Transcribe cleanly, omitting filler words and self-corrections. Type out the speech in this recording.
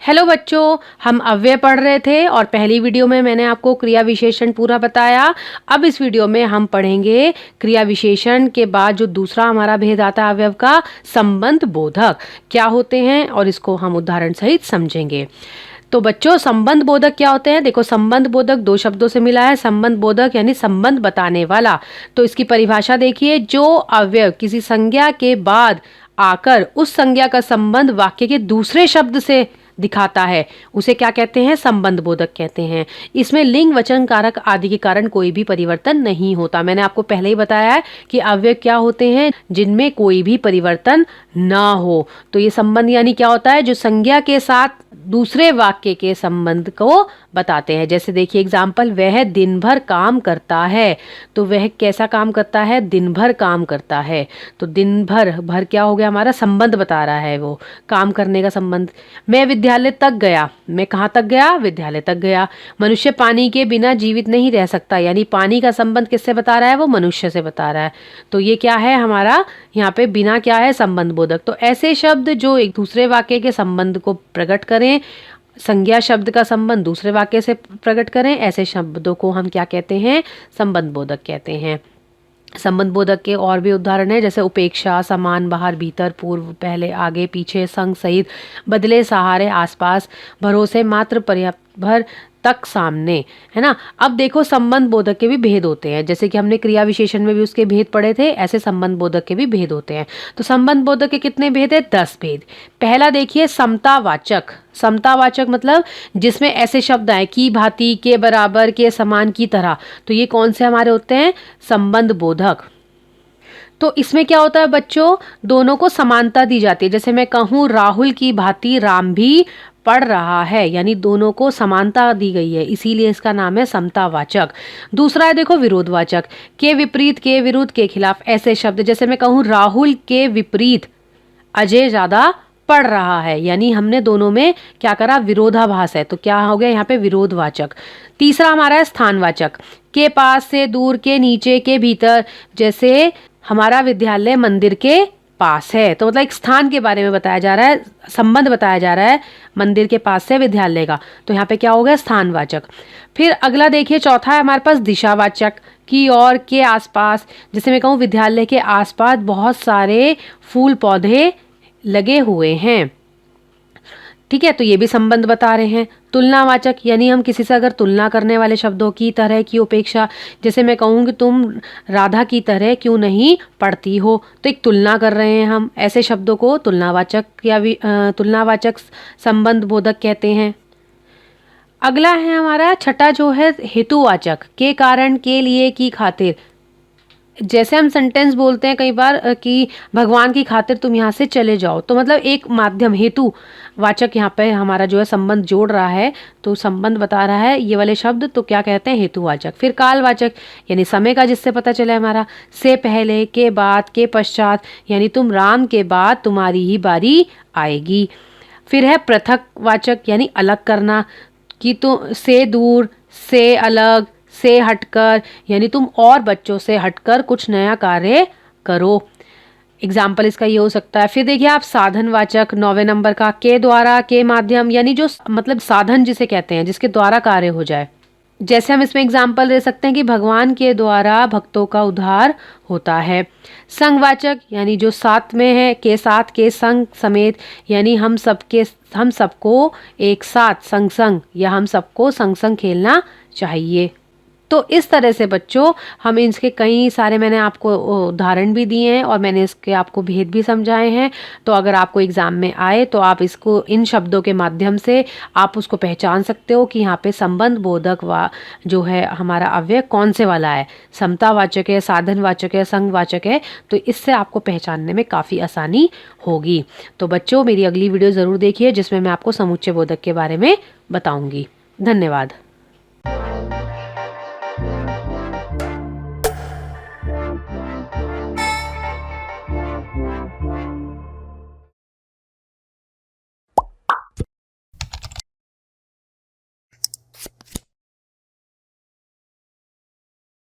Hello बच्चों, हम अव्यय पढ़ रहे थे और पहली वीडियो में मैंने आपको क्रिया विशेषण पूरा बताया। अब इस वीडियो में हम पढ़ेंगे क्रिया विशेषण के बाद जो दूसरा हमारा भेद आता है अवयव का, संबंध बोधक क्या होते हैं और इसको हम उदाहरण सहित समझेंगे। तो बच्चों, संबंध बोधक क्या होते हैं? देखो, संबंध बोधक दो शब्दों से मिला है। संबंध बोधक यानी संबंध बताने वाला। तो इसकी परिभाषा देखिए, जो अवयव किसी संज्ञा के बाद आकर उस संज्ञा का संबंध वाक्य के दूसरे शब्द से दिखाता है उसे क्या कहते हैं? संबंध बोधक कहते हैं। इसमें लिंग, वचन, कारक आदि के कारण कोई भी परिवर्तन नहीं होता। मैंने आपको पहले ही बताया है कि अव्यय क्या होते हैं जिनमें कोई भी परिवर्तन ना हो। तो ये संबंध यानी क्या होता है? जो संज्ञा के साथ दूसरे वाक्य के संबंध को बताते हैं। जैसे देखिए एग्जाम्पल, वह दिन भर काम करता है। तो वह कैसा काम करता है? दिन भर काम करता है। तो दिन भर, भर क्या हो गया? हमारा संबंध बता रहा है, वो काम करने का संबंध। मैं विद्यालय तक गया। मैं कहाँ तक गया? विद्यालय तक गया। मनुष्य पानी के बिना जीवित नहीं रह सकता, यानी पानी का संबंध किससे बता रहा है? वो मनुष्य से बता रहा है। तो ये क्या है हमारा? यहाँ पे बिना क्या है? संबंध बोधक। तो ऐसे शब्द जो एक दूसरे वाक्य के संबंध को प्रकट करें, संज्ञा शब्द का संबंध दूसरे वाक्य से प्रकट करें, ऐसे शब्दों को हम क्या कहते हैं? संबंध बोधक कहते हैं। संबंध बोधक के और भी उदाहरण है, जैसे उपेक्षा, समान, बाहर, भीतर, पूर्व, पहले, आगे, पीछे, संग, सहित, बदले, सहारे, आसपास, भरोसे, मात्र, पर्याप्त, भर, तक, सामने, है ना। अब देखो, संबंध बोधक के भी भेद होते हैं। जैसे कि हमने क्रिया विशेषण में भी उसके भेद पढ़े थे, ऐसे संबंध बोधक के भी भेद होते हैं। तो संबंध बोधक के कितने भेद है? 10 भेद। पहला देखिए, समतावाचक। समतावाचक मतलब जिसमें ऐसे शब्द आए की भांति, के बराबर, के समान, की तरह। तो ये कौन से हमारे होते हैं? संबंध बोधक। तो इसमें क्या होता है बच्चों? दोनों को समानता दी जाती है। जैसे मैं कहूँ, राहुल की भांति राम भी पढ़ रहा है, यानी दोनों को समानता दी गई है, इसीलिए इसका नाम है समतावाचक। दूसरा है देखो, विरोधवाचक। के विपरीत, के विरुद्ध, के खिलाफ, ऐसे शब्द। जैसे मैं कहूँ, राहुल के विपरीत अजय ज्यादा पढ़ रहा है, यानी हमने दोनों में क्या करा? विरोधाभास है। तो क्या हो गया यहाँ पे? विरोधवाचक। तीसरा हमारा है स्थानवाचक। के पास, से दूर, के नीचे, के भीतर। जैसे हमारा विद्यालय मंदिर के पास है, तो मतलब एक स्थान के बारे में बताया जा रहा है, संबंध बताया जा रहा है मंदिर के पास से विद्यालय का। तो यहाँ पे क्या हो गया? स्थानवाचक। फिर अगला देखिए, चौथा है हमारे पास दिशावाचक। की और, के आसपास। जैसे मैं कहूँ, विद्यालय के आसपास बहुत सारे फूल पौधे लगे हुए हैं, ठीक है, तो ये भी संबंध बता रहे हैं। तुलनावाचक यानी हम किसी से अगर तुलना करने वाले शब्दों की, तरह की, उपेक्षा। जैसे मैं कहूँ कि तुम राधा की तरह क्यों नहीं पढ़ती हो, तो एक तुलना कर रहे हैं हम। ऐसे शब्दों को तुलनावाचक या तुलनावाचक संबंध बोधक कहते हैं। अगला है हमारा छठा जो है हेतुवाचक। के कारण, के लिए, की खातिर। जैसे हम सेंटेंस बोलते हैं कई बार कि भगवान की खातिर तुम यहाँ से चले जाओ, तो मतलब एक माध्यम, हेतु वाचक यहाँ पे हमारा जो है संबंध जोड़ रहा है, तो संबंध बता रहा है ये वाले शब्द, तो क्या कहते हैं? हेतुवाचक। फिर कालवाचक यानी समय का, जिससे पता चला हमारा। से पहले, के बाद, के पश्चात, यानी तुम राम के बाद तुम्हारी ही बारी आएगी। फिर है पृथकवाचक यानी अलग करना, कि तुम से दूर, से अलग, से हटकर, यानी तुम और बच्चों से हटकर कुछ नया कार्य करो। एग्जाम्पल इसका ये हो सकता है। फिर देखिए आप साधनवाचक, 9वें नंबर का। के द्वारा, के माध्यम, यानी जो मतलब साधन जिसे कहते हैं, जिसके द्वारा कार्य हो जाए। जैसे हम इसमें एग्जाम्पल दे सकते हैं कि भगवान के द्वारा भक्तों का उद्धार होता है। संगवाचक यानी जो साथ में है, के साथ, के संग, समेत, यानी हम सबको एक साथ, संग संग, या हम सबको संग संग खेलना चाहिए। तो इस तरह से बच्चों हम इसके कई सारे मैंने आपको उदाहरण भी दिए हैं और मैंने इसके आपको भेद भी समझाए हैं। तो अगर आपको एग्जाम में आए तो आप इसको इन शब्दों के माध्यम से आप उसको पहचान सकते हो कि यहाँ पे संबंध बोधक जो है हमारा अव्यय कौन से वाला है, समतावाचक है, साधनवाचक है, संगवाचक है। तो इससे आपको पहचानने में काफ़ी आसानी होगी। तो बच्चों, मेरी अगली वीडियो ज़रूर देखिए जिसमें मैं आपको समुच्चय बोधक के बारे में बताऊँगी। धन्यवाद।